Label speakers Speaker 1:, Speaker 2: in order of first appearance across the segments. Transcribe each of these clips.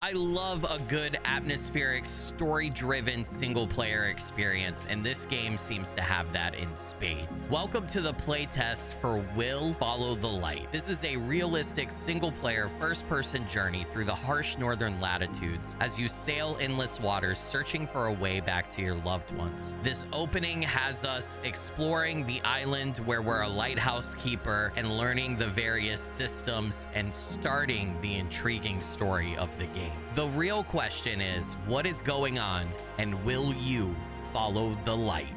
Speaker 1: I love a good atmospheric, story-driven single-player experience, and this game seems to have that in spades. Welcome to the playtest for Will Follow the Light. This is a realistic single-player first-person journey through the harsh northern latitudes as you sail endless waters searching for a way back to your loved ones. This opening has us exploring the island where we're a lighthouse keeper and learning the various systems and starting the intriguing story of the game. The real question is, what is going on, and will you follow the light?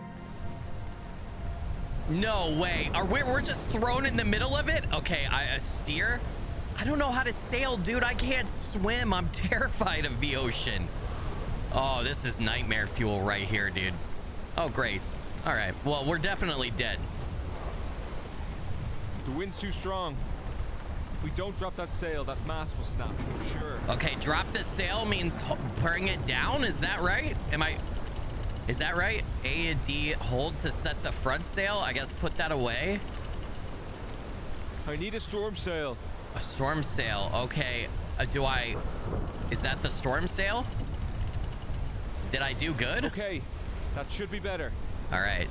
Speaker 1: No way. We're just thrown in the middle of it? Okay, a steer? I don't know how to sail, dude. I can't swim. I'm terrified of the ocean. Oh, this is nightmare fuel right here, dude. Oh, great. All right. Well, we're definitely dead.
Speaker 2: The wind's too strong. If we don't drop that sail, that mast will snap for sure.
Speaker 1: Okay, drop the sail means bring it down. Is that right? Is that right? A and D hold to set the front sail. I guess put that away.
Speaker 2: I need a storm sail.
Speaker 1: A storm sail. Okay. Is that the storm sail? Did I do good?
Speaker 2: Okay, that should be better.
Speaker 1: All right.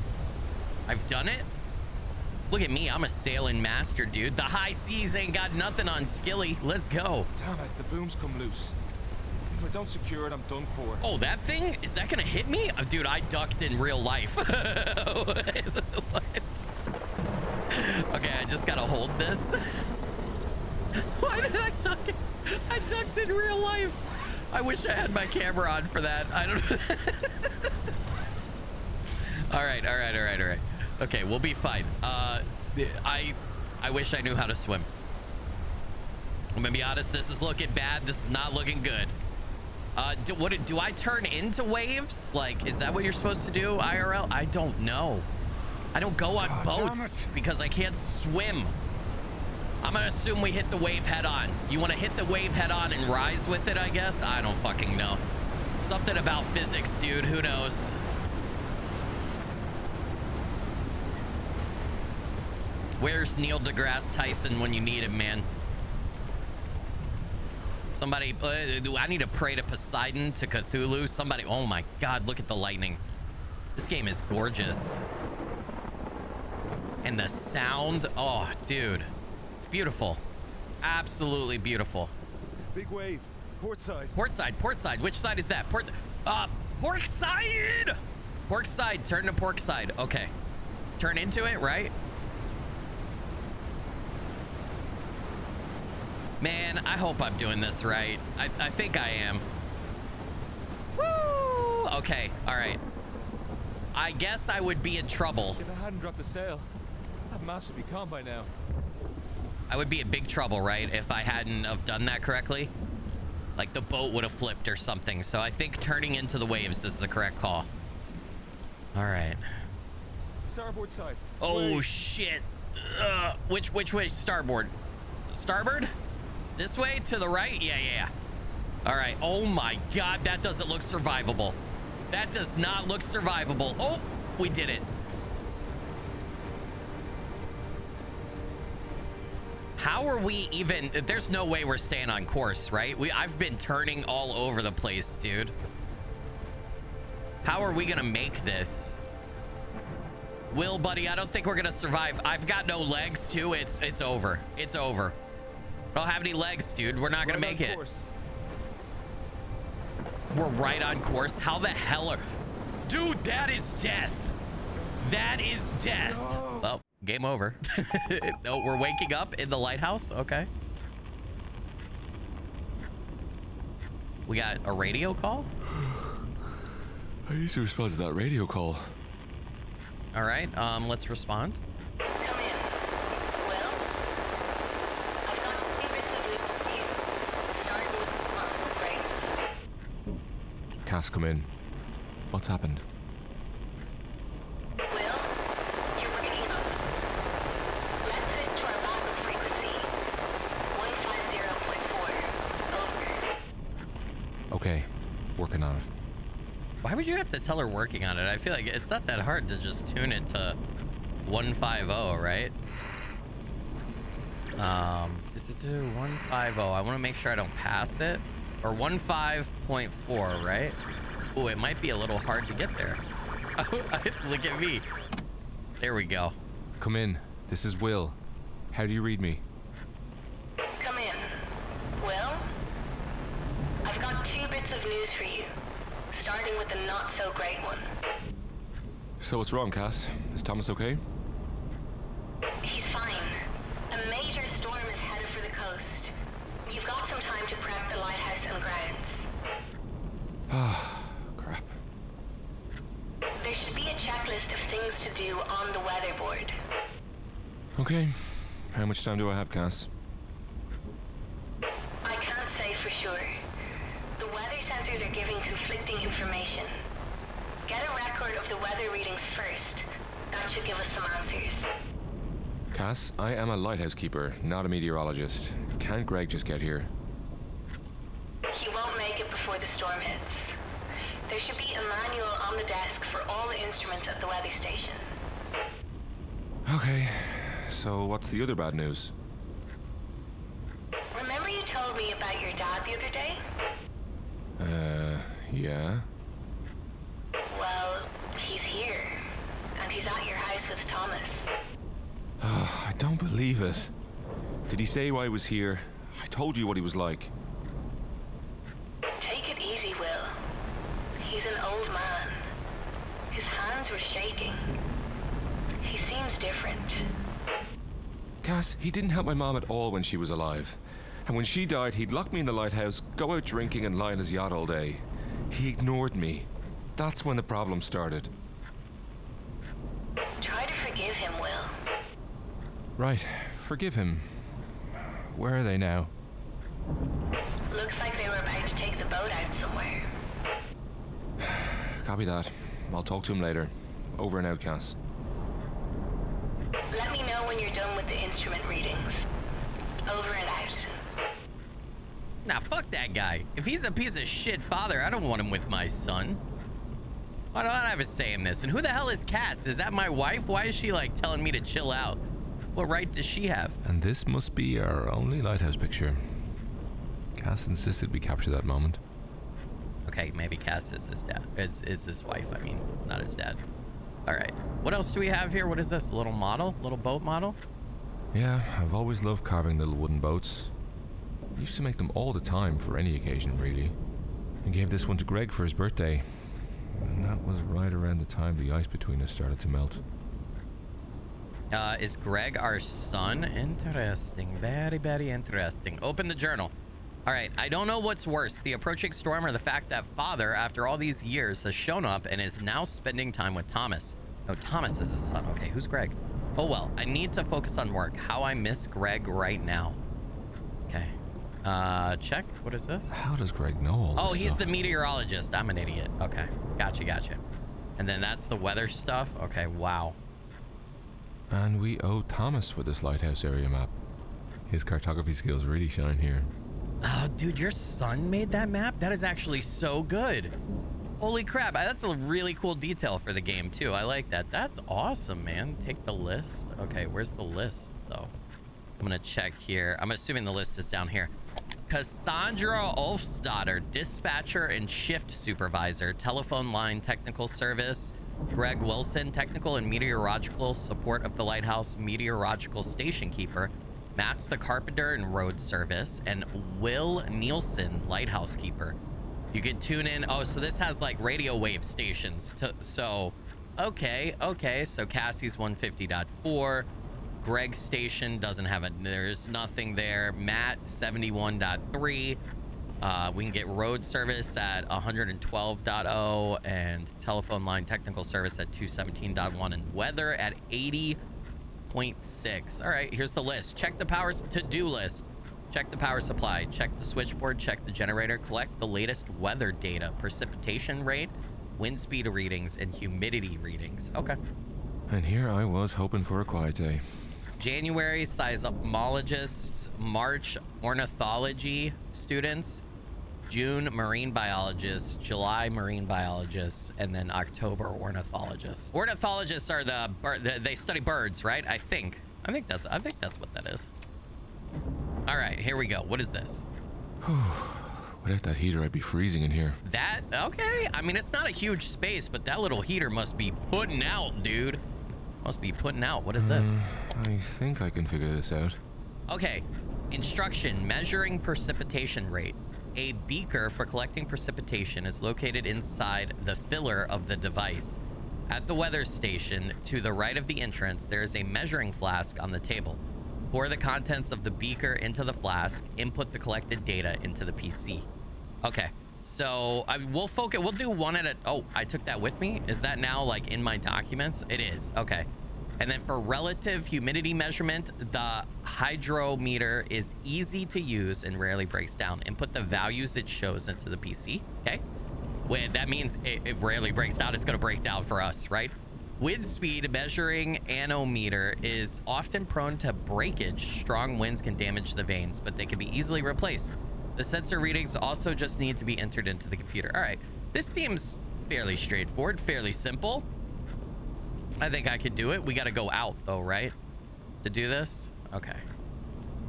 Speaker 1: I've done it. Look at me, I'm a sailing master, dude. The high seas ain't got nothing on Skilly. Let's go.
Speaker 2: Damn it, the boom's come loose. If I don't secure it, I'm done for.
Speaker 1: Oh, that thing? Is that gonna hit me? Oh, dude, I ducked in real life. What? Okay, I just gotta hold this. Why did I duck it? I ducked in real life. I wish I had my camera on for that. I don't know. All right. Okay, we'll be fine. I wish I knew how to swim. I'm gonna be honest, this is looking bad. This is not looking good. Do I turn into waves? Like, is that what you're supposed to do, IRL? I don't know. I don't go on boats because I can't swim. I'm gonna assume we hit the wave head on. You wanna hit the wave head on and rise with it, I guess? I don't fucking know. Something about physics, dude. Who knows? Where's Neil deGrasse Tyson when you need him, man? Somebody, I need to pray to Poseidon, to Cthulhu. Somebody, oh my God, look at the lightning. This game is gorgeous. And the sound, oh, dude. It's beautiful. Absolutely beautiful.
Speaker 2: Big wave, port side.
Speaker 1: Port side. Which side is that? Port side! Port side, turn to port side. Okay. Turn into it, right? Man, I hope I'm doing this right. I think I am. Woo! Okay, all right. I guess I would be in trouble.
Speaker 2: If I hadn't dropped the sail, that mast would be gone by now.
Speaker 1: I would be in big trouble, right? If I hadn't have done that correctly. Like the boat would have flipped or something. So I think turning into the waves is the correct call. All right.
Speaker 2: Starboard side.
Speaker 1: Oh,
Speaker 2: Wave.
Speaker 1: shit. Which way? Starboard. Starboard? This way to the right? Yeah. All right. Oh my God, that doesn't look survivable. That does not look survivable. Oh, we did it. How are we even? There's no way we're staying on course, right? I've been turning all over the place, dude. How are we gonna make this? Will, buddy, I don't think we're gonna survive. I've got no legs too. It's over. It's over. I don't have any legs, dude. We're not gonna make it. We're right on course. How the hell are... Dude, that is death. That is death. No. Well, game over. No, we're waking up in the lighthouse. Okay. We got a radio call?
Speaker 2: I need to respond to that radio call.
Speaker 1: All right, let's respond.
Speaker 3: Come in. Well, I've got favorites of you. Start with possible break.
Speaker 2: Cass, come in. What's happened?
Speaker 3: Will, you're breaking up. Let's switch to our backup frequency. 150.4. Over.
Speaker 2: Okay, working on it.
Speaker 1: Why would you have to tell her working on it? I feel like it's not that hard to just tune it to 150, right?
Speaker 3: 150.
Speaker 1: I want to make sure I don't pass it. Or 15.4, right? Oh, it might be a little hard to get there. Oh, look at me. There we go.
Speaker 2: Come in. This is Will. How do you read me?
Speaker 3: Come in. Will? I've got 2 bits of news for you, starting with the not-so-great one.
Speaker 2: So what's wrong, Cass? Is Thomas okay?
Speaker 3: He's fine. A major storm is headed for the coast. You've got some time to prep the lighthouse and grounds.
Speaker 2: Ah, crap.
Speaker 3: There should be a checklist of things to do on the weatherboard.
Speaker 2: Okay. How much time do I have, Cass?
Speaker 3: I can't say for sure. The weather sensors are giving conflicting information. Get a record of the weather readings first. That should give us some answers.
Speaker 2: Cass, I am a lighthouse keeper, not a meteorologist. Can't Greg just get here?
Speaker 3: He won't make it before the storm hits. There should be a manual on the desk for all the instruments at the weather station.
Speaker 2: Okay. So what's the other bad news?
Speaker 3: Remember you told me about your dad the other day?
Speaker 2: Yeah?
Speaker 3: Well, he's here. And he's at your house with Thomas.
Speaker 2: Oh, I don't believe it. Did he say why he was here? I told you what he was like.
Speaker 3: Take it easy, Will. He's an old man. His hands were shaking. He seems different.
Speaker 2: Cass, he didn't help my mom at all when she was alive. And when she died, he'd lock me in the lighthouse, go out drinking and lie in his yacht all day. He ignored me. That's when the problem started.
Speaker 3: Try to forgive him, Will.
Speaker 2: Right, forgive him. Where are they now?
Speaker 3: Looks like they were about to take the boat out somewhere.
Speaker 2: Copy that. I'll talk to him later. Over and out, Cass.
Speaker 3: Let me know when you're done with the instrument readings. Over and out.
Speaker 1: Nah, fuck that guy. If he's a piece of shit father, I don't want him with my son. Why don't I have a say in this? And who the hell is Cass? Is that my wife? Why is she like telling me to chill out? What right does she have?
Speaker 2: And this must be our only lighthouse picture. Cass insisted we capture that moment.
Speaker 1: Okay, maybe Cass is his dad. Is his wife, I mean, not his dad. All right. What else do we have here? What is this? A little model? Little boat model?
Speaker 2: Yeah, I've always loved carving little wooden boats. I used to make them all the time for any occasion, really. I gave this one to Greg for his birthday. And that was right around the time the ice between us started to melt.
Speaker 1: Is Greg our son? Interesting. Very, very interesting. Open the journal. All right. I don't know what's worse, the approaching storm or the fact that father, after all these years, has shown up and is now spending time with Thomas. No, Thomas is his son. Okay, who's Greg? Oh, well, I need to focus on work. How I miss Greg right now. Okay. Check. What is this?
Speaker 2: How does Greg know all this
Speaker 1: Oh, he's
Speaker 2: stuff?
Speaker 1: the meteorologist. I'm an idiot. Okay. Gotcha. And then that's the weather stuff. Okay, wow.
Speaker 2: And we owe Thomas for this lighthouse area map. His cartography skills really shine here.
Speaker 1: Oh, dude, your son made that map? That is actually so good. Holy crap. That's a really cool detail for the game, too. I like that. That's awesome, man. Take the list. Okay, where's the list, though? I'm going to check here. I'm assuming the list is down here. Cassandra Ulfsdotter, dispatcher and shift supervisor, telephone line technical service. Greg Wilson, technical and meteorological support of the Lighthouse meteorological station keeper. Matt's the carpenter and road service. And Will Nielsen, lighthouse keeper. You can tune in. Oh, so this has like radio wave stations. Okay. So Cassie's 150.4. Greg's station doesn't have it. There's nothing there. Matt 71.3. We can get road service at 112.0 and telephone line technical service at 217.1 and weather at 80.6. All right, here's the list. Check the power's to-do list. Check the power supply. Check the switchboard. Check the generator. Collect the latest weather data, precipitation rate, wind speed readings, and humidity readings. Okay.
Speaker 2: And here I was hoping for a quiet day.
Speaker 1: January, seismologists. March, ornithology students. June, marine biologists. July, marine biologists. And then October, ornithologists. Ornithologists are they study birds, right? I think that's what that is. All right, here we go. What is this?
Speaker 2: Without that heater, I'd be freezing in here.
Speaker 1: That, okay. I mean, it's not a huge space, but that little heater must be putting out, dude. Must be putting out. What is this?
Speaker 2: I think I can figure this out.
Speaker 1: Okay. Instruction, measuring precipitation rate. A beaker for collecting precipitation is located inside the filler of the device. At the weather station, to the right of the entrance, there is a measuring flask on the table. Pour the contents of the beaker into the flask, input the collected data into the PC. Okay, so we'll focus, we'll do one at a, oh, I took that with me? Is that now like in my documents? It is, okay. And then for relative humidity measurement, the hydrometer is easy to use and rarely breaks down. Input the values it shows into the PC, okay? When that means it rarely breaks down, it's gonna break down for us, right? Wind speed measuring anemometer is often prone to breakage. Strong winds can damage the vanes, but they can be easily replaced. The sensor readings also just need to be entered into the computer. All right, this seems fairly straightforward, fairly simple. I think I could do it. We got to go out though, right? To do this? Okay.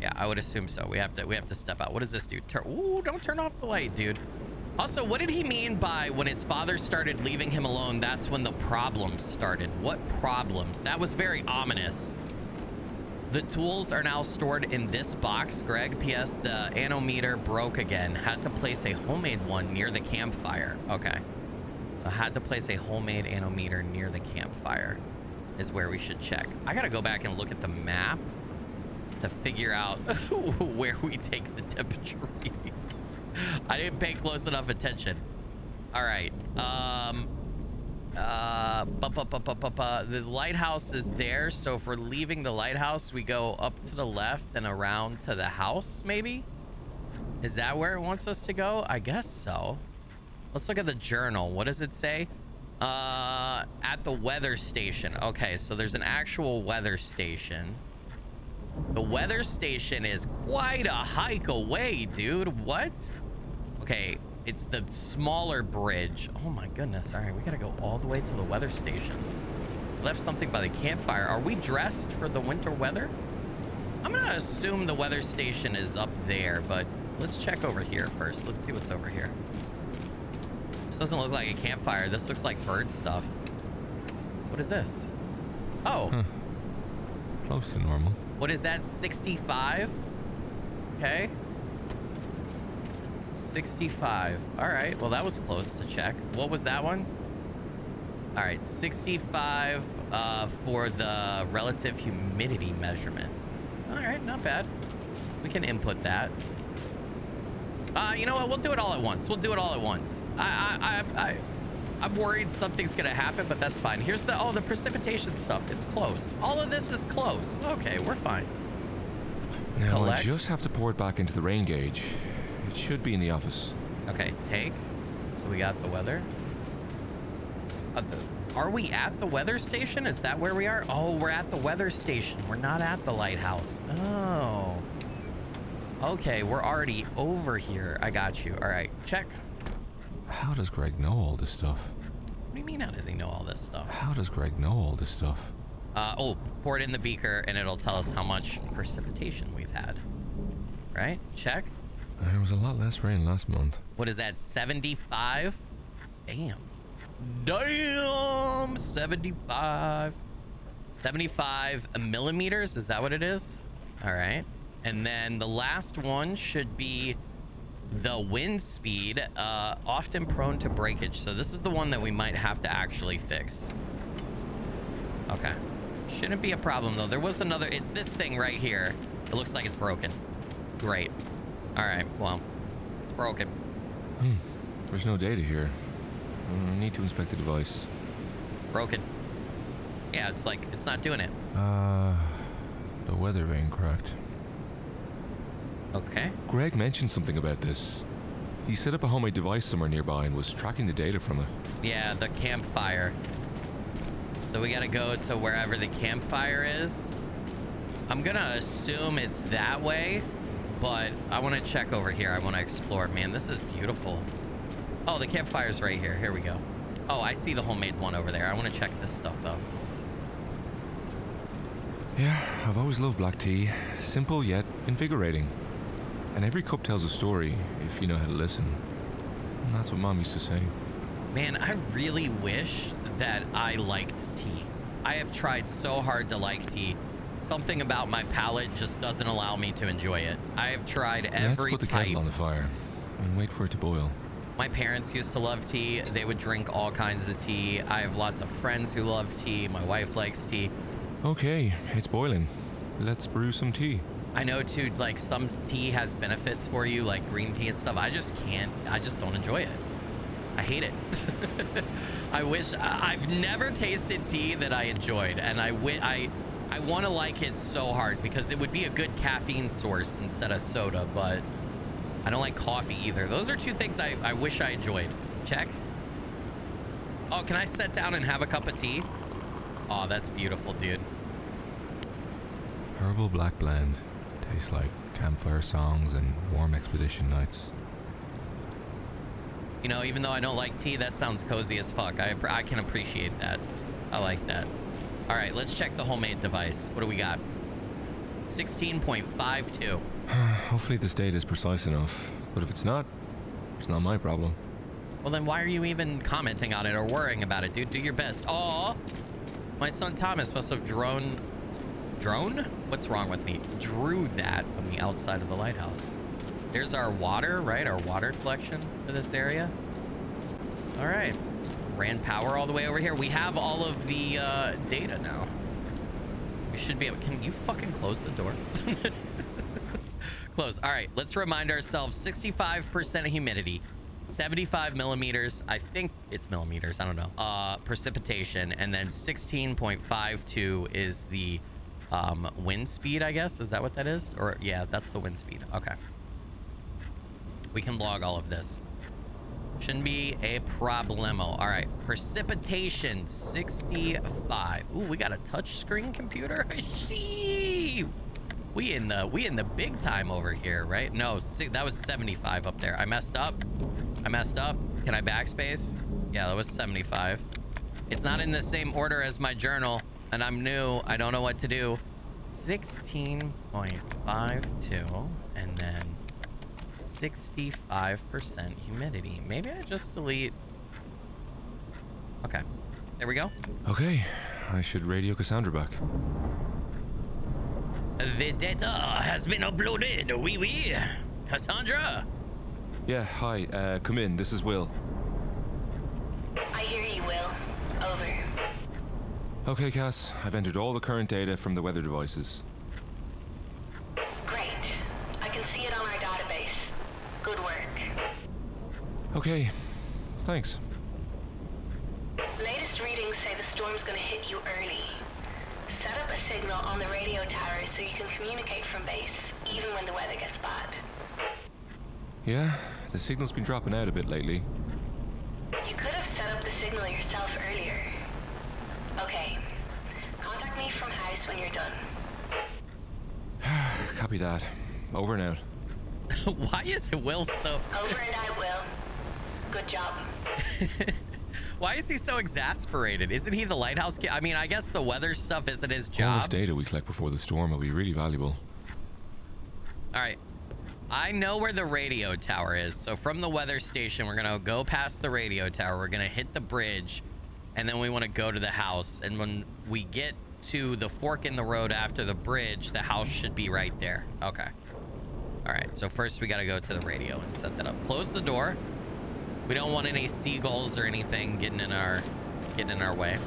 Speaker 1: Yeah, I would assume so. We have to step out. What does this do? Ooh, don't turn off the light, dude. Also, what did he mean by when his father started leaving him alone, that's when the problems started? What problems? That was very ominous. The tools are now stored in this box, Greg. P.S. The anemometer broke again. Had to place a homemade one near the campfire. Okay. So had to place a homemade anemometer near the campfire is where we should check. I gotta go back and look at the map to figure out where we take the temperature readings. I didn't pay close enough attention. All right. This lighthouse is there, so if we're leaving the lighthouse, we go up to the left and around to the house, maybe? Is that where it wants us to go? I guess so. Let's look at the journal. What does it say? At the weather station. Okay, so there's an actual weather station. The weather station is quite a hike away, dude. What? Okay, it's the smaller bridge. Oh my goodness. All right, we gotta go all the way to the weather station. Left something by the campfire. Are we dressed for the winter weather? I'm gonna assume the weather station is up there, but let's check over here first. Let's see what's over here. This doesn't look like a campfire. This looks like bird stuff. What is this? Oh.
Speaker 2: Huh. Close to normal.
Speaker 1: What is that? 65? Okay. 65. All right. Well, that was close to check. What was that one? All right. 65 for the relative humidity measurement. All right. Not bad. We can input that. You know what? We'll do it all at once. We'll do it all at once. I'm worried something's gonna happen, but that's fine. Here's the the precipitation stuff. It's close. All of this is close. Okay, we're fine.
Speaker 2: Now
Speaker 1: Collect.
Speaker 2: I just have to pour it back into the rain gauge. It should be in the office.
Speaker 1: Okay, take. So we got the weather. Are we at the weather station? Is that where we are? Oh, we're at the weather station. We're not at the lighthouse. Oh. Okay, we're already over here. I got you. All right, check.
Speaker 2: How does Greg know all this stuff?
Speaker 1: What do you mean, how does he know all this stuff?
Speaker 2: How does Greg know all this stuff?
Speaker 1: Pour it in the beaker and it'll tell us how much precipitation we've had. Right? Check.
Speaker 2: There was a lot less rain last month.
Speaker 1: What is that, 75? Damn. Damn, 75. 75 millimeters, is that what it is? All right. And then the last one should be the wind speed, often prone to breakage. So this is the one that we might have to actually fix. Okay. Shouldn't be a problem though. There was another, it's this thing right here. It looks like it's broken. Great. All right, well, it's broken.
Speaker 2: There's no data here. I need to inspect the device.
Speaker 1: Broken. Yeah, it's like, it's not doing it.
Speaker 2: The weather vane cracked.
Speaker 1: Okay.
Speaker 2: Greg mentioned something about this. He set up a homemade device somewhere nearby and was tracking the data from it.
Speaker 1: Yeah, the campfire. So we gotta go to wherever the campfire is. I'm gonna assume it's that way, but I wanna check over here. I wanna explore. Man, this is beautiful. Oh, the campfire's right here. Here we go. Oh, I see the homemade one over there. I wanna check this stuff though.
Speaker 2: Yeah, I've always loved black tea. Simple yet invigorating. And every cup tells a story if you know how to listen. And that's what Mom used to say.
Speaker 1: Man, I really wish that I liked tea. I have tried so hard to like tea. Something about my palate just doesn't allow me to enjoy it. I have tried every
Speaker 2: Let's put the kettle on the fire and wait for it to boil.
Speaker 1: My parents used to love tea. They would drink all kinds of tea. I have lots of friends who love tea. My wife likes tea.
Speaker 2: Okay, it's boiling. Let's brew some tea.
Speaker 1: I know too, like some tea has benefits for you, like green tea and stuff. I just don't enjoy it. I hate it. I've never tasted tea that I enjoyed, and I want to like it so hard because it would be a good caffeine source instead of soda, but I don't like coffee either. Those are two things I wish I enjoyed. Check. Oh, can I sit down and have a cup of tea? Oh, that's beautiful, dude.
Speaker 2: Herbal black blend. Tastes like campfire songs and warm expedition nights.
Speaker 1: You know, even though I don't like tea, that sounds cozy as fuck. I can appreciate that. I like that. All right, let's check the homemade device. What do we got? 16.52.
Speaker 2: Hopefully this data is precise enough, but if it's not my problem.
Speaker 1: Well, then why are you even commenting on it or worrying about it, dude? Do your best. Aw, my son Thomas must have drone? What's wrong with me? Drew that on the outside of the lighthouse. There's our water, right? Our water collection for this area. All right. Ran power all the way over here. We have all of the data now. We should be able... Can you fucking close the door? Close. All right. Let's remind ourselves 65% humidity, 75 millimeters. I think it's millimeters. I don't know. Precipitation. And then 16.52 is the wind speed, I guess. Is that what that is? Or yeah, that's the wind speed. Okay. We can log all of this. Shouldn't be a problemo. All right, precipitation 65. Ooh, we got a touch screen computer. Shee! We in the big time over here, right? No, that was 75 up there. I messed up. Can I backspace? Yeah, that was 75. It's not in the same order as my journal, and I'm new. I don't know what to do. 16.52, and then 65% humidity. Maybe I just delete. Okay, there we go.
Speaker 2: Okay, I should radio Cassandra back.
Speaker 1: The data has been uploaded. Oui. Cassandra?
Speaker 2: Yeah, hi, come in. This is Will.
Speaker 3: I hear you, Will. Over.
Speaker 2: Okay, Cass, I've entered all the current data from the weather devices.
Speaker 3: Great. I can see it on our database. Good work.
Speaker 2: Okay, thanks.
Speaker 3: Latest readings say the storm's gonna hit you early. Set up a signal on the radio tower so you can communicate from base, even when the weather gets bad.
Speaker 2: Yeah, the signal's been dropping out a bit lately.
Speaker 3: You could have set up the signal yourself earlier. Okay. Contact me from house when you're done.
Speaker 2: Copy that. Over and out.
Speaker 1: Why is it Will so...
Speaker 3: Over and out, Will. Good job.
Speaker 1: Why is he so exasperated? Isn't he the lighthouse kid? I mean, I guess the weather stuff isn't his job.
Speaker 2: All this data we collect before the storm will be really valuable.
Speaker 1: All right. I know where the radio tower is. So from the weather station, we're going to go past the radio tower. We're going to hit the bridge. And then we want to go to the house. And when we get to the fork in the road after the bridge, the house should be right there. Okay. All right. So first we got to go to the radio and set that up. Close the door. We don't want any seagulls or anything getting in our way.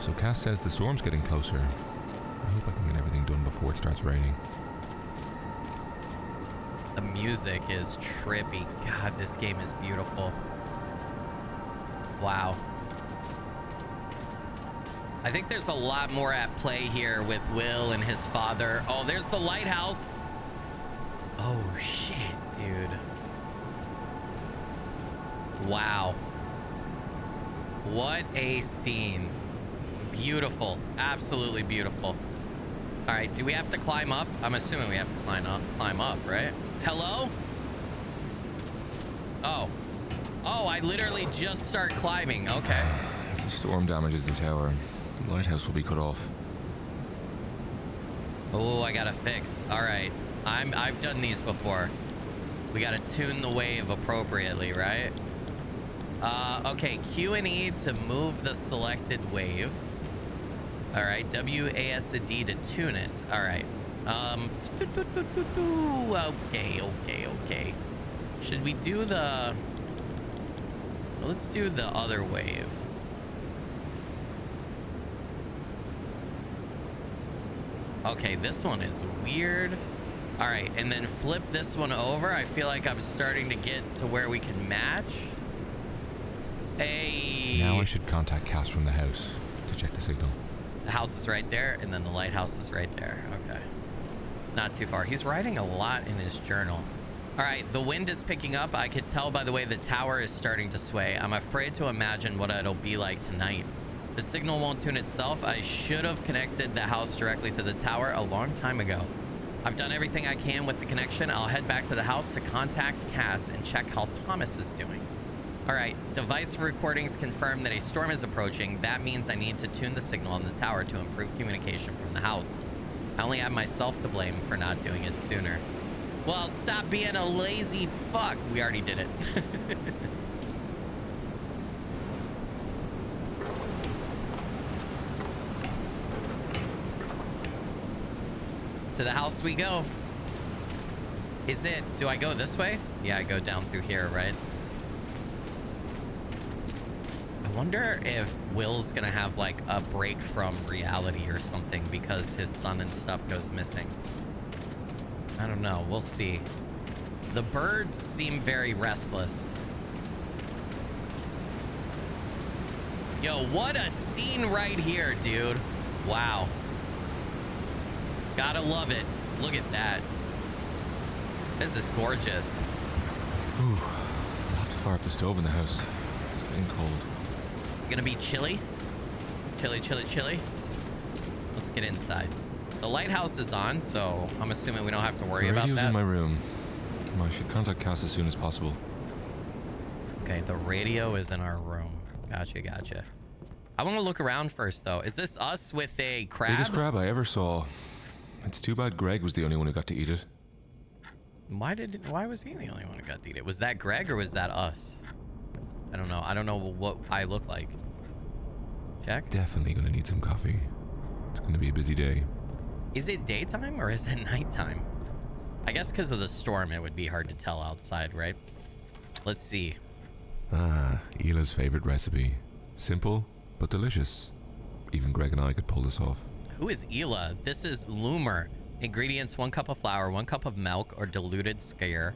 Speaker 2: So Cass says the storm's getting closer. I hope I can get everything done before it starts raining.
Speaker 1: The music is trippy. God, this game is beautiful. Wow. I think there's a lot more at play here with Will and his father. Oh, there's the lighthouse. Oh, shit, dude. Wow. What a scene. Beautiful. Absolutely beautiful. All right, do we have to climb up? I'm assuming we have to climb up, right? Hello? Oh. Oh, I literally just start climbing. Okay.
Speaker 2: If the storm damages the tower, the lighthouse will be cut off.
Speaker 1: Oh, I gotta fix. All right. I've done these before. We gotta tune the wave appropriately, right? Okay, Q and E to move the selected wave. All right, WASD to tune it. All right. Okay. Should we do the... Let's do the other wave. Okay, this one is weird. All right, and then flip this one over. I feel like I'm starting to get to where we can match. Hey.
Speaker 2: Now I should contact Cass from the house to check the signal.
Speaker 1: The house is right there, and then the lighthouse is right there. Okay. Not too far. He's writing a lot in his journal. All right, the wind is picking up. I could tell by the way the tower is starting to sway. I'm afraid to imagine what it'll be like tonight. The signal won't tune itself. I should have connected the house directly to the tower a long time ago. I've done everything I can with the connection. I'll head back to the house to contact Cass and check how Thomas is doing. All right, device recordings confirm that a storm is approaching. That means I need to tune the signal on the tower to improve communication from the house. I only have myself to blame for not doing it sooner. Well, stop being a lazy fuck. We already did it. To the house we go. Is it, do I go this way? Yeah, I go down through here, right? I wonder if Will's gonna have like a break from reality or something because his son and stuff goes missing. I don't know, we'll see. The birds seem very restless. Yo, what a scene right here, dude. Wow. Gotta love it. Look at that. This is gorgeous.
Speaker 2: Ooh, I'll have to fire up the stove in the house. It's getting cold.
Speaker 1: It's gonna be chilly. Chilly. Let's get inside. The lighthouse is on, so I'm assuming we don't have to worry about that.
Speaker 2: The radio's in my room. I should contact Cass as soon as possible.
Speaker 1: Okay, the radio is in our room. Gotcha. I want to look around first, though. Is this us with a crab?
Speaker 2: Biggest crab I ever saw. It's too bad Greg was the only one who got to eat it.
Speaker 1: Why was he the only one who got to eat it? Was that Greg or was that us? I don't know. I don't know what I look like. Check.
Speaker 2: Definitely gonna need some coffee. It's gonna be a busy day.
Speaker 1: Is it daytime or is it nighttime? I guess because of the storm, it would be hard to tell outside, right? Let's see.
Speaker 2: Ah, Hila's favorite recipe. Simple, but delicious. Even Greg and I could pull this off.
Speaker 1: Who is Hila? This is Loomer. Ingredients: 1 cup of flour, 1 cup of milk or diluted skyr,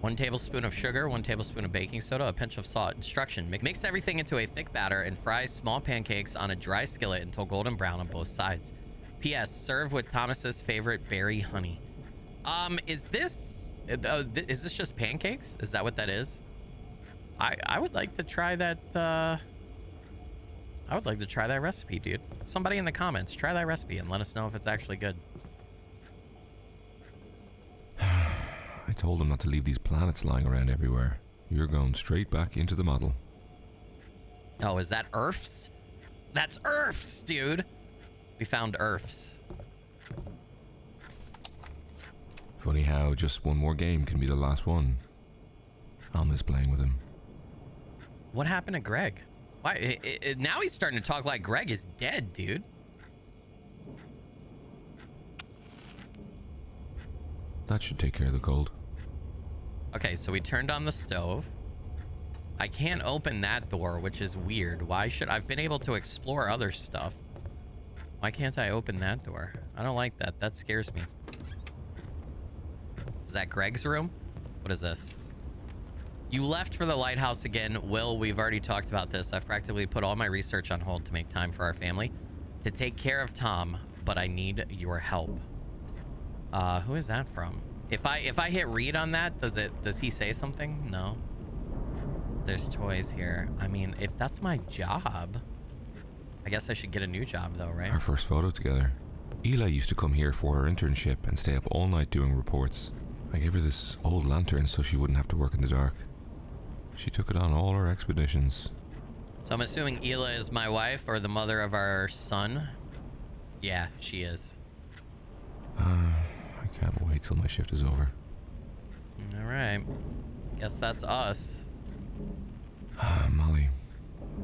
Speaker 1: 1 tablespoon of sugar, 1 tablespoon of baking soda, a pinch of salt. Instruction: mix everything into a thick batter and fry small pancakes on a dry skillet until golden brown on both sides. P.S. Serve with Thomas's favorite berry honey. Is this just pancakes? Is that what that is? I would like to try that. I would like to try that recipe, dude. Somebody in the comments, try that recipe and let us know if it's actually good.
Speaker 2: I told him not to leave these planets lying around everywhere. You're going straight back into the model.
Speaker 1: Oh, is that Earths? That's Earths, dude. We found Earths.
Speaker 2: Funny how just one more game can be the last one. I'll miss playing with him.
Speaker 1: What happened to Greg? Why? Now he's starting to talk like Greg is dead, dude.
Speaker 2: That should take care of the cold.
Speaker 1: Okay, so we turned on the stove. I can't open that door, which is weird. Why should I've been able to explore other stuff? Why can't I open that door? I don't like that. That scares me. Is that Greg's room? What is this? You left for the lighthouse again. Will, we've already talked about this. I've practically put all my research on hold to make time for our family, to take care of Tom, but I need your help. Who is that from? If I hit read on that, does he say something? No. There's toys here. I mean, if that's my job, I guess I should get a new job though, right?
Speaker 2: Our first photo together. Hila used to come here for her internship and stay up all night doing reports. I gave her this old lantern so she wouldn't have to work in the dark. She took it on all our expeditions.
Speaker 1: So I'm assuming Hila is my wife or the mother of our son? Yeah, she is.
Speaker 2: I can't wait till my shift is over.
Speaker 1: All right. Guess that's us.
Speaker 2: Molly.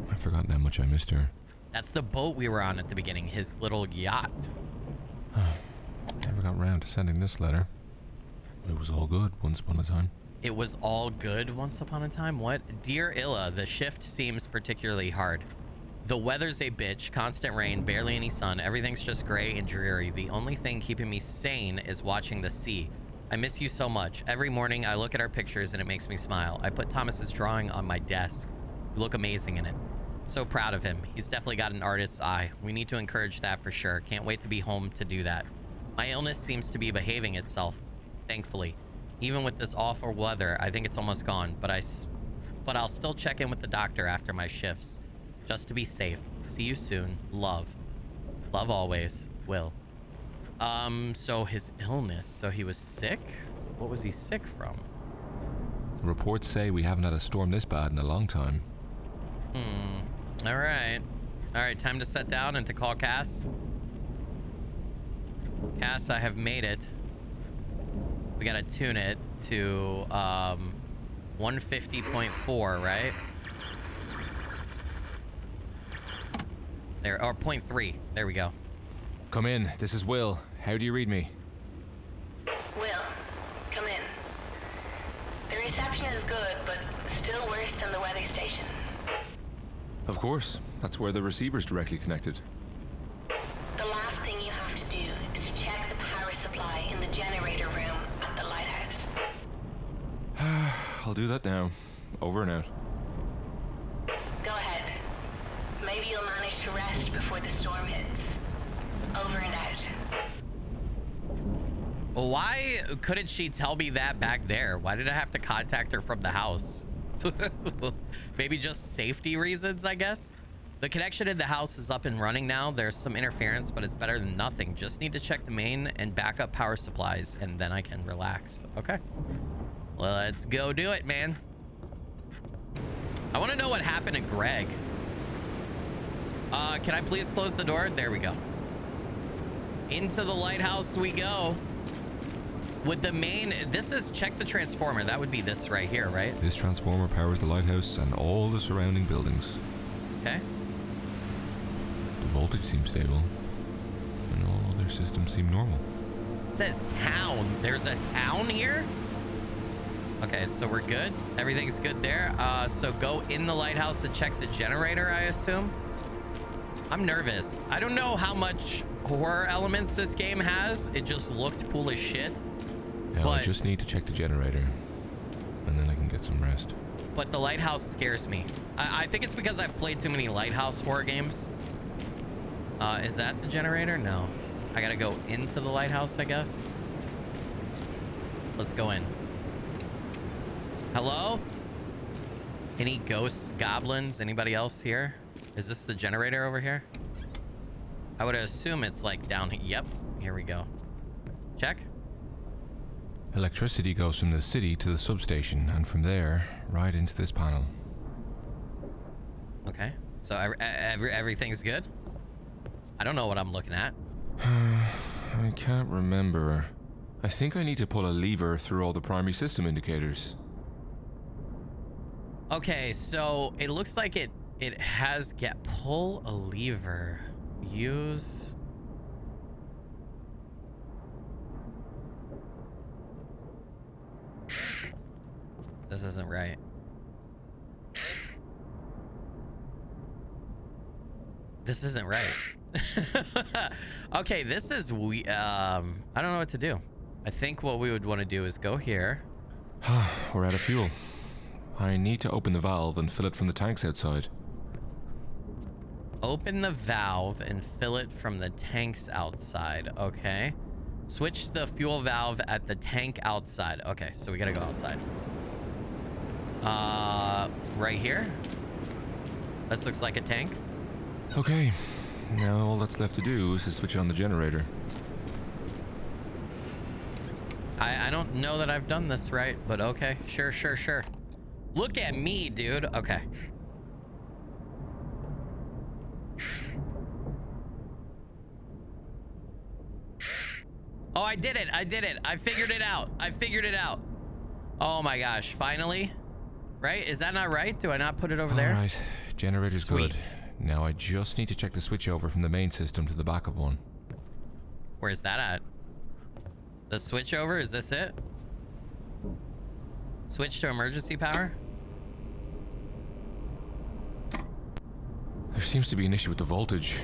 Speaker 2: I've forgotten how much I missed her.
Speaker 1: That's the boat we were on at the beginning, his little yacht.
Speaker 2: Never got round to sending this letter. It was all good once upon a time.
Speaker 1: It was all good once upon a time? What? Dear Illa, the shift seems particularly hard. The weather's a bitch, constant rain, barely any sun, everything's just gray and dreary. The only thing keeping me sane is watching the sea. I miss you so much. Every morning I look at our pictures and it makes me smile. I put Thomas's drawing on my desk. You look amazing in it. So proud of him. He's definitely got an artist's eye. We need to encourage that for sure. Can't wait to be home to do that. My illness seems to be behaving itself, thankfully. Even with this awful weather, I think it's almost gone, but I'll still check in with the doctor after my shifts, just to be safe. See you soon. Love. Love always. Will. So his illness, so he was sick? What was he sick from?
Speaker 2: Reports say we haven't had a storm this bad in a long time.
Speaker 1: All right. All right, time to set down and to call Cass. Cass, I have made it. We gotta tune it to 150.4, right? There, or 0.3. There we go.
Speaker 2: Come in. This is Will. How do you read me?
Speaker 3: Will, come in. The reception is good, but still worse than the weather station.
Speaker 2: Of course. That's where the receiver's directly connected.
Speaker 3: The last thing you have to do is to check the power supply in the generator room at the lighthouse.
Speaker 2: I'll do that now. Over and out.
Speaker 3: Go ahead. Maybe you'll manage to rest before the storm hits. Over and out.
Speaker 1: Why couldn't she tell me that back there? Why did I have to contact her from the house? Maybe just safety reasons, I guess. The connection in the house is up and running now. There's some interference, but it's better than nothing. Just need to check the main and backup power supplies, and then I can relax. Okay. Let's go do it, man. I want to know what happened to Greg. Can I please close the door? There we go. Into the lighthouse we go. With the main, this is check the transformer. That would be this right here, right?
Speaker 2: This transformer powers the lighthouse and all the surrounding buildings.
Speaker 1: Okay.
Speaker 2: The voltage seems stable, and all other systems seem normal.
Speaker 1: It says town. There's a town here? Okay, so we're good. Everything's good there. So go in the lighthouse and check the generator, I assume. I'm nervous. I don't know how much horror elements this game has. It just looked cool as shit.
Speaker 2: Now I just need to check the generator, and then I can get some rest.
Speaker 1: But the lighthouse scares me. I think it's because I've played too many lighthouse horror games. Is that the generator? No. I gotta go into the lighthouse, I guess. Let's go in. Hello? Any ghosts, goblins, anybody else here? Is this the generator over here? I would assume it's like down here. Yep, here we go. Check.
Speaker 2: Electricity goes from the city to the substation, and from there, right into this panel.
Speaker 1: Okay, so everything's good? I don't know what I'm looking at.
Speaker 2: I can't remember. I think I need to pull a lever through all the primary system indicators.
Speaker 1: Okay, so it looks like it has pull a lever. Use. This isn't right. This isn't right. Okay, this is I don't know what to do. I think what we would want to do is go here.
Speaker 2: We're out of fuel. I need to open the valve and fill it from the tanks outside.
Speaker 1: Open the valve and fill it from the tanks outside. Okay. Switch the fuel valve at the tank outside. Okay, so we gotta go outside. Right here. This looks like a tank.
Speaker 2: Okay. Now all that's left to do is to switch on the generator.
Speaker 1: I don't know that I've done this right, but okay. Sure. Look at me, dude. Okay. Oh, I did it. I did it. I figured it out. I figured it out. Oh my gosh. Finally. Right? Is that not right? Do I not put it over there?
Speaker 2: All right. Generator's
Speaker 1: Sweet.
Speaker 2: good. Now I just need to check the switch over from the main system to the backup one.
Speaker 1: Where's that at? The switch over? Is this it? Switch to emergency power?
Speaker 2: There seems to be an issue with the voltage.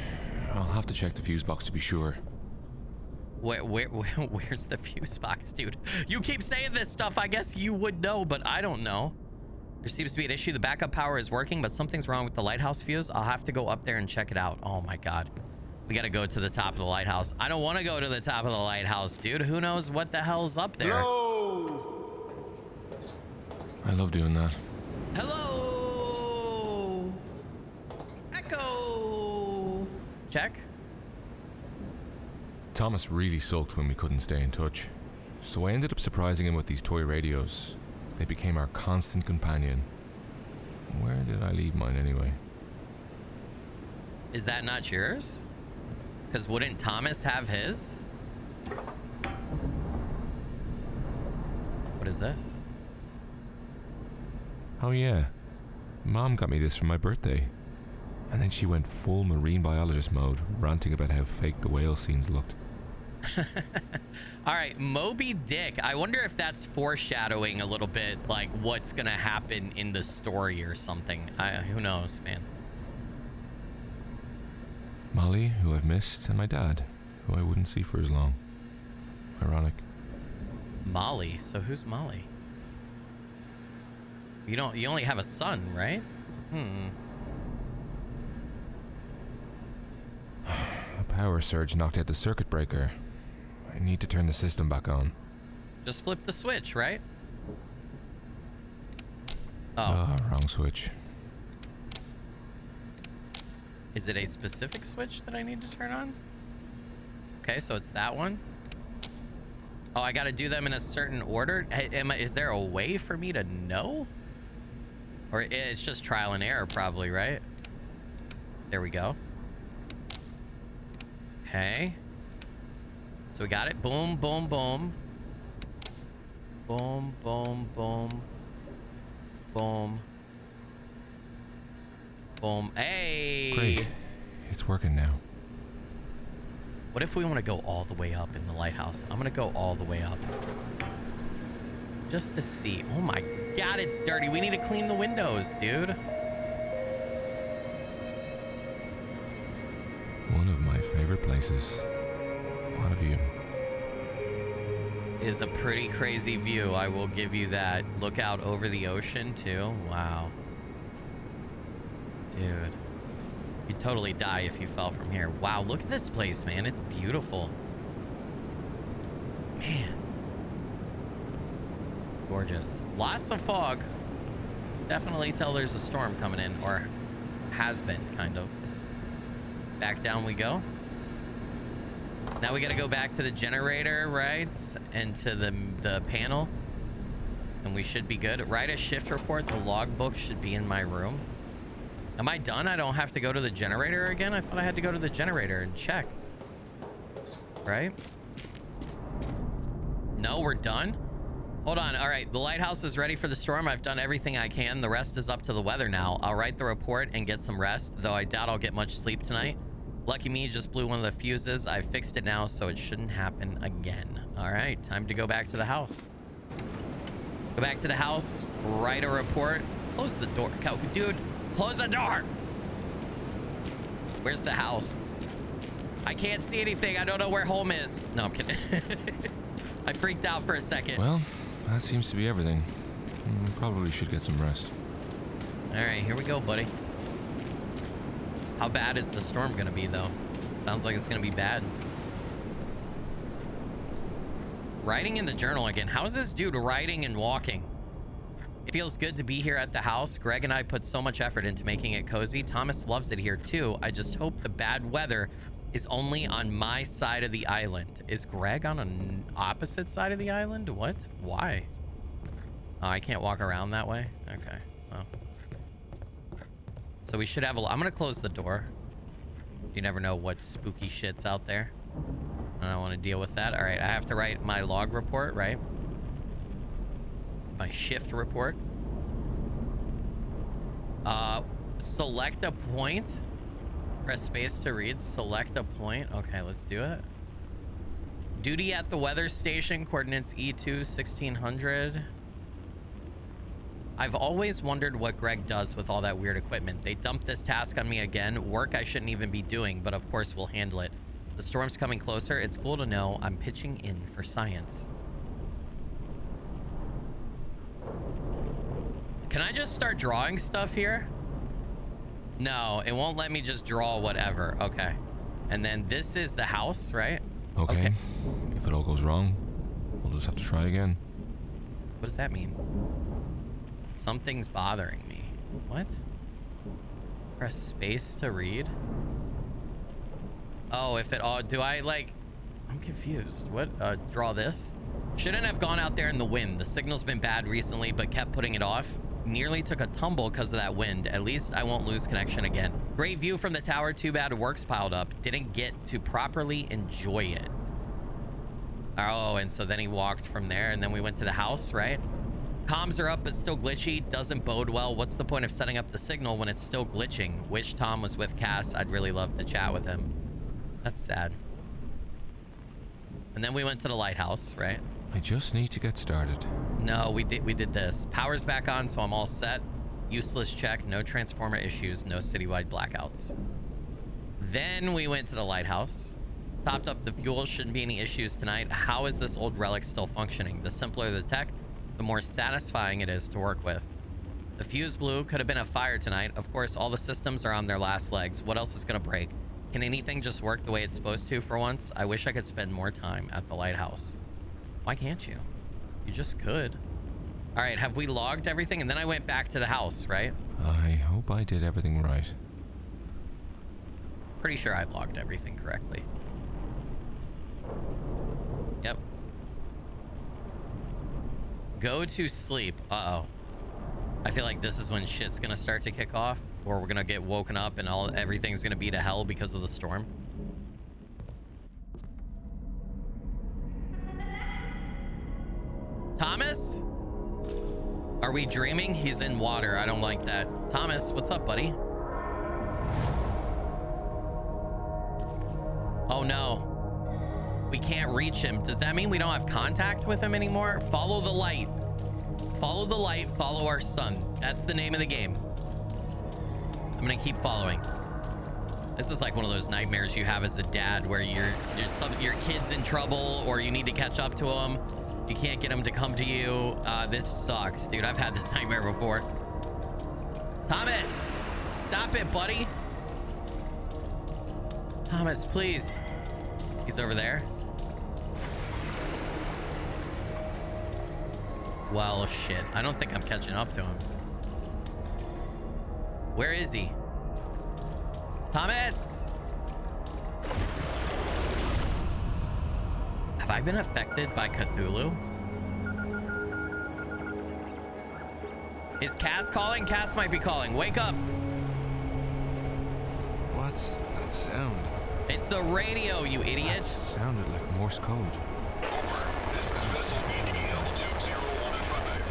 Speaker 2: I'll have to check the fuse box to be sure.
Speaker 1: Where's the fuse box, dude? You keep saying this stuff. I guess you would know, but I don't know. There seems to be an issue. The backup power is working, but something's wrong with the lighthouse fuse. I'll have to go up there and check it out. Oh my God. We got to go to the top of the lighthouse. I don't want to go to the top of the lighthouse, dude. Who knows what the hell's up there?
Speaker 2: No! I love doing that.
Speaker 1: Hello! Echo! Check.
Speaker 2: Thomas really sulked when we couldn't stay in touch, so I ended up surprising him with these toy radios. They became our constant companion. Where did I leave mine anyway?
Speaker 1: Is that not yours? Because wouldn't Thomas have his? What is this?
Speaker 2: Oh yeah, Mom got me this for my birthday. And then she went full marine biologist mode, ranting about how fake the whale scenes looked.
Speaker 1: All right, Moby Dick. I wonder if that's foreshadowing a little bit, like what's gonna happen in the story or something. Who knows, man.
Speaker 2: Molly, who I've missed, and my dad, who I wouldn't see for as long. Ironic.
Speaker 1: Molly. So who's Molly? You only have a son, right?
Speaker 2: A power surge knocked out the circuit breaker. I need to turn the system back on.
Speaker 1: Just flip the switch, right? Oh.
Speaker 2: Ah, wrong switch.
Speaker 1: Is it a specific switch that I need to turn on? Okay, so it's that one. Oh, I got to do them in a certain order. Is there a way for me to know? Or it's just trial and error probably, right? There we go. Okay. So we got it. Boom, boom, boom. Boom, boom, boom. Boom. Boom. Hey!
Speaker 2: Great. It's working now.
Speaker 1: What if we want to go all the way up in the lighthouse? I'm going to go all the way up. Just to see. Oh my God, it's dirty. We need to clean the windows, dude.
Speaker 2: One of my favorite places. What a view.
Speaker 1: Is a pretty crazy view. I will give you that. Look out over the ocean too. Wow. Dude. You'd totally die if you fell from here. Wow, look at this place, man. It's beautiful. Man. Gorgeous. Lots of fog. Definitely tell there's a storm coming in, or has been, kind of. Back down we go. Now we got to go back to the generator, right? And to the panel. And we should be good. Write a shift report. The logbook should be in my room. Am I done? I don't have to go to the generator again? I thought I had to go to the generator and check. Right? No, we're done? Hold on. All right. The lighthouse is ready for the storm. I've done everything I can. The rest is up to the weather now. I'll write the report and get some rest, though I doubt I'll get much sleep tonight. Lucky me, just blew one of the fuses. I fixed it now, so it shouldn't happen again. All right. Time to go back to the house. Go back to the house. Write a report. Close the door. Dude, close the door. Where's the house? I can't see anything. I don't know where home is. No, I'm kidding. I freaked out for a second.
Speaker 2: Well, that seems to be everything. Probably should get some rest.
Speaker 1: All right, here we go, buddy. How bad is the storm gonna be, though? Sounds like it's gonna be bad. Writing in the journal again. How's this dude writing and walking? It feels good to be here at the house. Greg and I put so much effort into making it cozy. Thomas loves it here too. I just hope the bad weather is only on my side of the island. Is Greg on an opposite side of the island? What? Why? Oh, I can't walk around that way? Okay. Well. So we should have a... I'm gonna close the door. You never know what spooky shit's out there. I don't want to deal with that. All right, I have to write my log report, right? My shift report. Select a point. Press space to read. Select a point. Okay, let's do it. Duty at the weather station. Coordinates E2 1600. I've always wondered what Greg does with all that weird equipment. They dumped this task on me again. Work I shouldn't even be doing, but of course we'll handle it. The storm's coming closer. It's cool to know I'm pitching in for science. Can I just start drawing stuff here? No, it won't let me just draw whatever. Okay. And then this is the house, right?
Speaker 2: Okay. If it all goes wrong, we'll just have to try again.
Speaker 1: What does that mean? Something's bothering me. What? Press space to read? Oh, if it all... Do I, like... I'm confused. What? Draw this? Shouldn't have gone out there in the wind. The signal's been bad recently, but kept putting it off. Nearly took a tumble because of that wind. At least I won't lose connection again. Great view from the tower. Too bad work's piled up. Didn't get to properly enjoy it. Oh, and so then he walked from there, and then we went to the house, right? Comms are up, but still glitchy. Doesn't bode well. What's the point of setting up the signal when it's still glitching? Wish Tom was with Cass. I'd really love to chat with him. That's sad. And then we went to the lighthouse, right?
Speaker 2: I just need to get started.
Speaker 1: No, we did this. Power's back on, so I'm all set. Useless check. No transformer issues. No citywide blackouts. Then we went to the lighthouse. Topped up the fuel. Shouldn't be any issues tonight. How is this old relic still functioning? The simpler the tech, the more satisfying it is to work with. The fuse blew. Could have been a fire tonight. Of course, all the systems are on their last legs. What else is going to break? Can anything just work the way it's supposed to for once? I wish I could spend more time at the lighthouse. Why can't you? You just could. All right, have we logged everything? And then I went back to the house, right?
Speaker 2: I hope I did everything right.
Speaker 1: Pretty sure I logged everything correctly. Yep. Go to sleep. Uh-oh. I feel like this is when shit's gonna start to kick off, or we're gonna get woken up and everything's gonna be to hell because of the storm. Thomas? Are we dreaming? He's in water. I don't like that. Thomas, what's up, buddy? Oh no. We can't reach him. Does that mean we don't have contact with him anymore? Follow the light. Follow the light, follow our sun. That's the name of the game. I'm gonna keep following. This is like one of those nightmares you have as a dad where your kid's in trouble or you need to catch up to him. You can't get him to come to you. This sucks, dude. I've had this nightmare before. Thomas, stop it, buddy. Thomas, please. He's over there. Well, shit. I don't think I'm catching up to him. Where is he? Thomas! Have I been affected by Cthulhu? Is Cass calling? Cass might be calling. Wake up.
Speaker 2: What's that sound?
Speaker 1: It's the radio, you idiot.
Speaker 2: That sounded like Morse code.
Speaker 4: Over. This is vessel EDL 20115.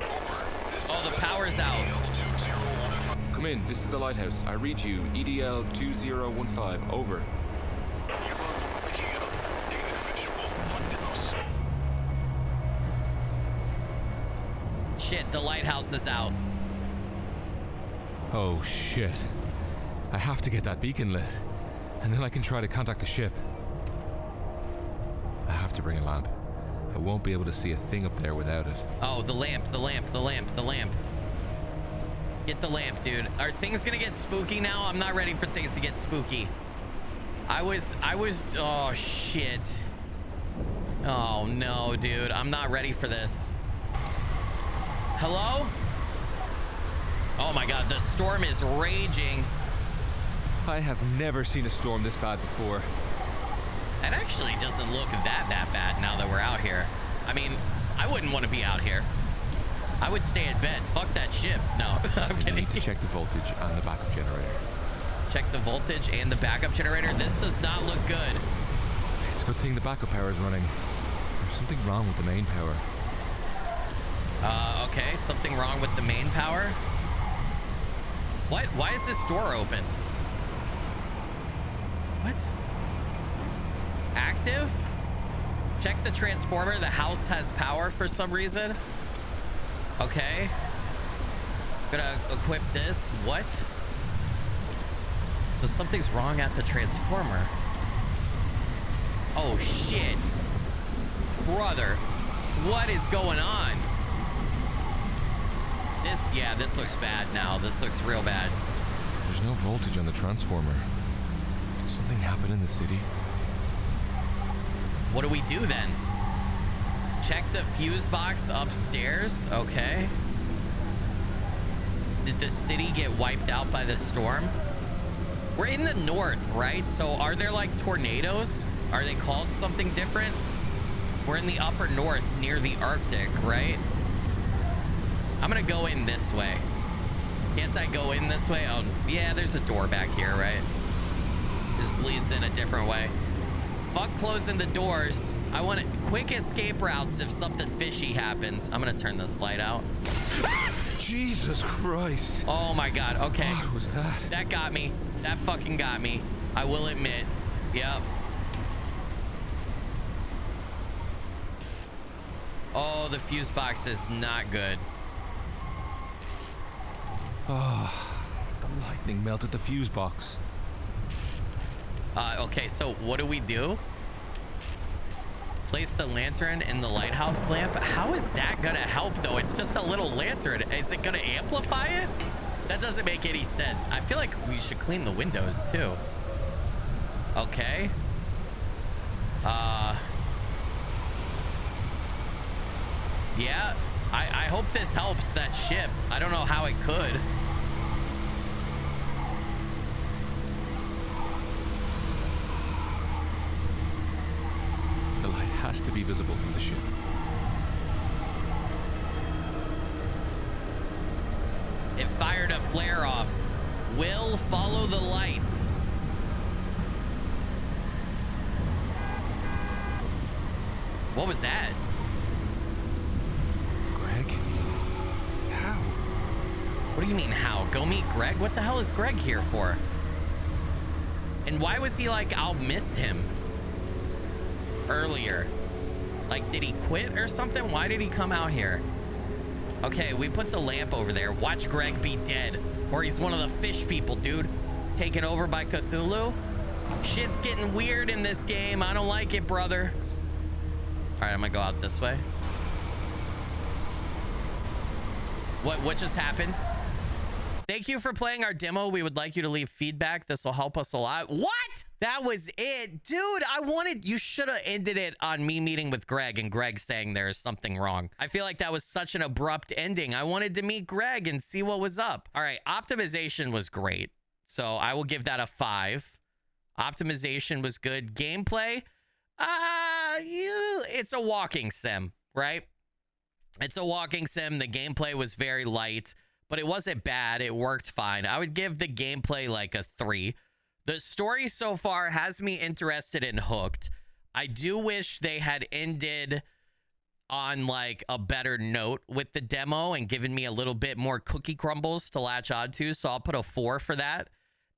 Speaker 4: Over. This
Speaker 1: Oh,
Speaker 4: is
Speaker 1: the
Speaker 4: vessel
Speaker 1: power's out.
Speaker 4: EDL 20115.
Speaker 2: Come in, this is the lighthouse. I read you, EDL 2015. Over.
Speaker 1: Shit, the lighthouse is out.
Speaker 2: Oh shit. I have to get that beacon lit, and then I can try to contact the ship. I have to bring a lamp. I won't be able to see a thing up there without it.
Speaker 1: Oh, the lamp, the lamp, the lamp, the lamp. Get the lamp, dude. Are things gonna get spooky now? I'm not ready for things to get spooky. I was, oh shit. Oh no, dude. I'm not ready for this. Hello? Oh my God, the storm is raging.
Speaker 2: I have never seen a storm this bad before.
Speaker 1: It actually doesn't look that bad now that we're out here. I mean, I wouldn't want to be out here. I would stay in bed. Fuck that ship. No, I'm
Speaker 2: I
Speaker 1: kidding.
Speaker 2: need to check the voltage and the backup generator.
Speaker 1: Check the voltage and the backup generator. This does not look good.
Speaker 2: It's a good thing the backup power is running. There's something wrong with the main power.
Speaker 1: Okay, something wrong with the main power. What? Why is this door open? What? Active? Check the transformer. The house has power for some reason. Okay. Gonna equip this. What? So something's wrong at the transformer. Oh, shit. Brother, what is going on? This looks bad now. This looks real bad.
Speaker 2: There's no voltage on the transformer. Did something happen in the city?
Speaker 1: What do we do then? Check the fuse box upstairs. Okay. Did the city get wiped out by the storm? We're in the north, right? So are there like tornadoes? Are they called something different? We're in the upper north near the Arctic, right? I'm gonna go in this way. Can't I go in this way? Oh, yeah, there's a door back here, right? This leads in a different way. Fuck closing the doors. I want quick escape routes if something fishy happens. I'm gonna turn this light out.
Speaker 2: Jesus Christ.
Speaker 1: Oh my God, okay.
Speaker 2: What was that?
Speaker 1: That got me. That fucking got me. I will admit. Yep. Oh, the fuse box is not good.
Speaker 2: Oh, the lightning melted the fuse box.
Speaker 1: Okay, so what do we do? Place the lantern in the lighthouse lamp. How is that gonna help though? It's just a little lantern. Is it gonna amplify it? That doesn't make any sense. I feel like we should clean the windows too. Okay. Yeah, I hope this helps that ship. I don't know how it could.
Speaker 2: The light has to be visible from the ship.
Speaker 1: It fired a flare off. Will follow the light. What was that?
Speaker 2: Greg? How?
Speaker 1: What do you mean how? Go meet Greg? What the hell is Greg here for? And why was he like, I'll miss him earlier? Like, did he quit or something? Why did he come out here? Okay, we put the lamp over there. Watch Greg be dead. Or he's one of the fish people, dude. Taken over by Cthulhu. Shit's getting weird in this game. I don't like it, brother. All right, I'm gonna go out this way. What just happened? Thank you for playing our demo. We would like you to leave feedback. This will help us a lot. What? That was it, dude. You should have ended it on me meeting with Greg and Greg saying there is something wrong. I feel like that was such an abrupt ending. I wanted to meet Greg and see what was up. All right, optimization was great. So I will give that a 5. Optimization was good. Gameplay, it's a walking sim, right? It's a walking sim. The gameplay was very light, but it wasn't bad. It worked fine. I would give the gameplay like a 3. The story so far has me interested and hooked. I do wish they had ended on like a better note with the demo and given me a little bit more cookie crumbles to latch on to. So I'll put a 4 for that.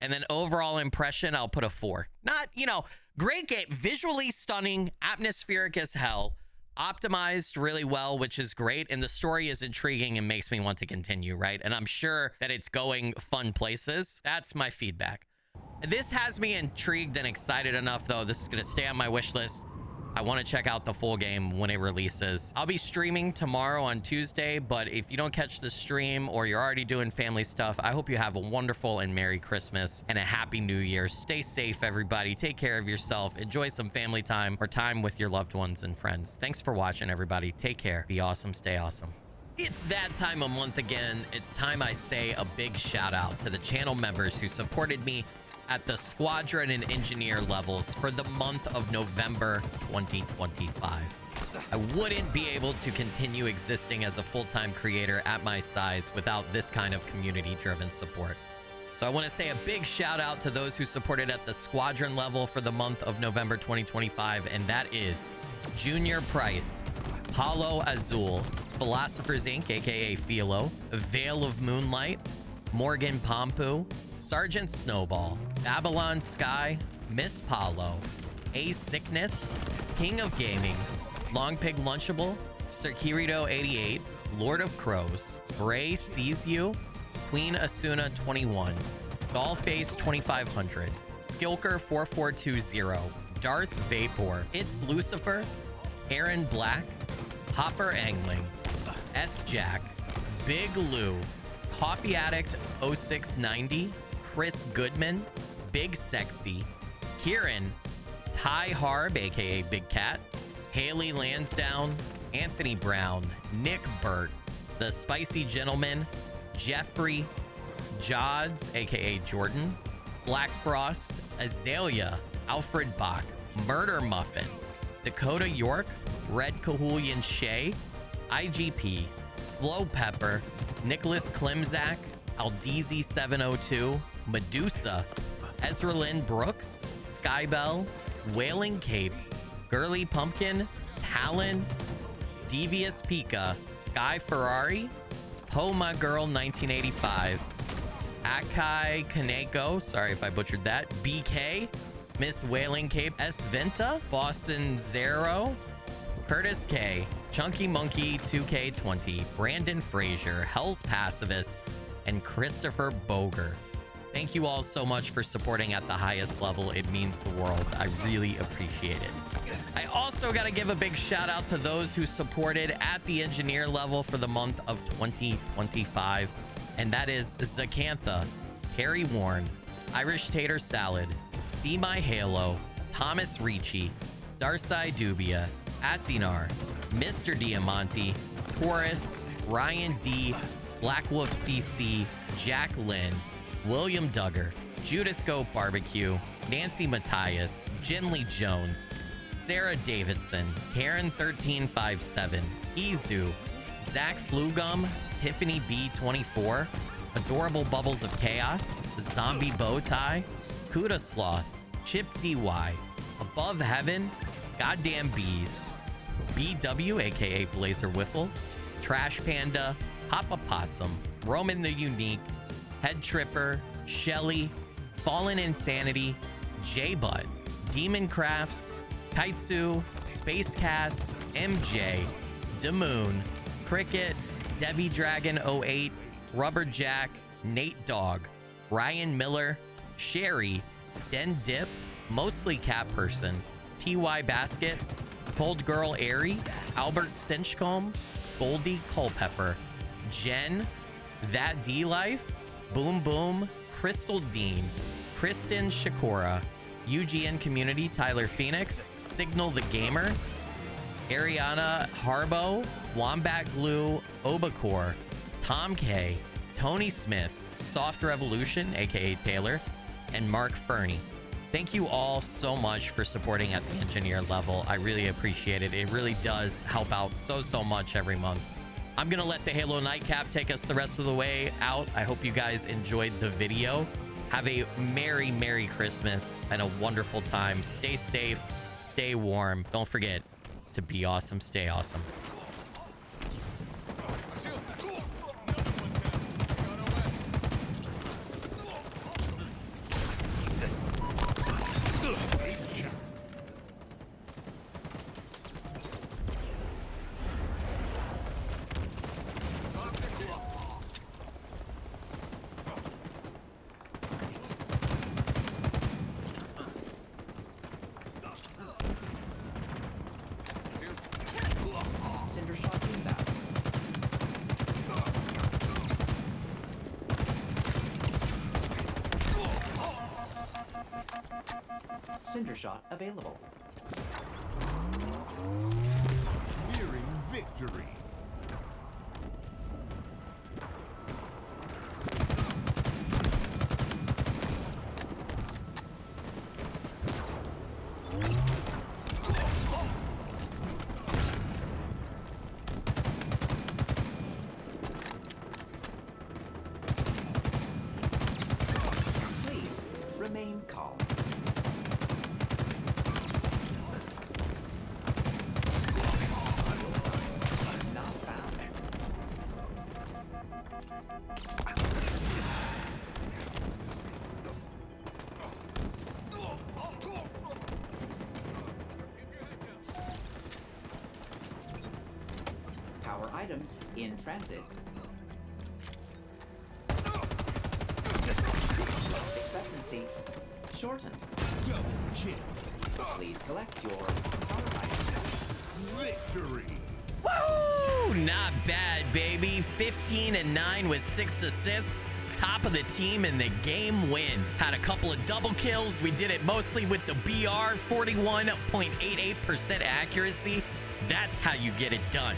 Speaker 1: And then overall impression, I'll put a 4. Not, great game. Visually stunning, atmospheric as hell. Optimized really well, which is great, and the story is intriguing and makes me want to continue, right? And I'm sure that it's going fun places. That's my feedback. This has me intrigued and excited enough, though. This is going to stay on my wish list. I want to check out the full game when it releases. I'll be streaming tomorrow on Tuesday, but if you don't catch the stream or you're already doing family stuff, I hope you have a wonderful and Merry Christmas and a Happy New Year. Stay safe, everybody. Take care of yourself. Enjoy some family time or time with your loved ones and friends. Thanks for watching, everybody. Take care. Be awesome. Stay awesome. It's that time of month again. It's time I say a big shout out to the channel members who supported me at the squadron and engineer levels for the month of November 2025. I wouldn't be able to continue existing as a full-time creator at my size without this kind of community-driven support. So I want to say a big shout out to those who supported at the squadron level for the month of November 2025, and that is Junior Price, Paulo Azul, Philosophers Inc., aka Philo, Veil of Moonlight, Morgan Pompu, Sergeant Snowball, Babylon Sky, Miss Paulo, A Sickness, King of Gaming, Long Pig Lunchable, Sir Kirito 88, Lord of Crows, Bray Sees You, Queen Asuna 21, Golfbase 2500, Skilker 4420, Darth Vapor, It's Lucifer, Aaron Black, Hopper Angling, S Jack, Big Lou, Coffee Addict 0690, Chris Goodman, Big Sexy, Kieran, Ty Harb, aka Big Cat, Haley Lansdowne, Anthony Brown, Nick Burt, The Spicy Gentleman, Jeffrey, Jods, aka Jordan, Black Frost, Azalea, Alfred Bach, Murder Muffin, Dakota York, Red Cahulian Shea, IGP, Slow Pepper, Nicholas Klimzak, Aldeezy 702, Medusa, Ezra Lynn Brooks, Skybell, Wailing Cape, Girly Pumpkin, Talon, Devious Pika, Guy Ferrari, Ho My Girl 1985, Akai Kaneko, sorry if I butchered that, BK, Miss Wailing Cape, S Venta, Boston Zero, Curtis K, Chunky Monkey 2K20, Brandon Frazier, Hell's Pacifist, and Christopher Boger. Thank you all so much for supporting at the highest level. It means the world. I really appreciate it. I also got to give a big shout out to those who supported at the engineer level for the month of 2025. And that is Zakantha, Harry Warren, Irish Tater Salad, See My Halo, Thomas Ricci, Darsai Dubia, Atinar, Mr. Diamante, Taurus, Ryan D, Black Wolf CC, Jack Lynn, William Duggar, Judas Goat Barbecue, Nancy Matthias, Jinley Jones, Sarah Davidson, Karen 1357, Izu, Zach Flugum, Tiffany B24, Adorable Bubbles of Chaos, Zombie Bowtie, Kuda Sloth, Chip DY, Above Heaven, Goddamn Bees, BW aka Blazer Whiffle, Trash Panda, Papa Possum, Roman the Unique, Head Tripper, Shelly, Fallen Insanity, J-Butt, Demon Crafts, Kaitsu, Space Cast, MJ, Damoon, Cricket, Debbie Dragon 08, Rubber Jack, Nate Dog, Ryan Miller, Sherry, Den Dip, Mostly Cat Person, TY Basket, Cold Girl Airy, Albert Stinchcomb, Goldie Culpepper, Jen, That D Life, Boom Boom, Crystal Dean, Kristen Shakura, UGN Community, Tyler Phoenix, Signal the Gamer, Ariana Harbo, Wombat Glue, Obacor, Tom K, Tony Smith, Soft Revolution, aka Taylor, and Mark Fernie. Thank you all so much for supporting at the engineer level. I really appreciate it. It really does help out so much every month. I'm gonna let the Halo Nightcap take us the rest of the way out. I hope you guys enjoyed the video. Have a Merry Christmas and a wonderful time. Stay safe, stay warm. Don't forget to be awesome, stay awesome.
Speaker 5: Cinder Shot available.
Speaker 6: Nearing victory.
Speaker 5: items in transit. Expectancy shortened.
Speaker 6: Double kill.
Speaker 5: Please collect your power items.
Speaker 6: Victory.
Speaker 1: Woo! Not bad, baby. 15 and 9 with 6 assists. Top of the team in the game win. Had a couple of double kills. We did it mostly with the BR, 41.88% accuracy. That's how you get it done.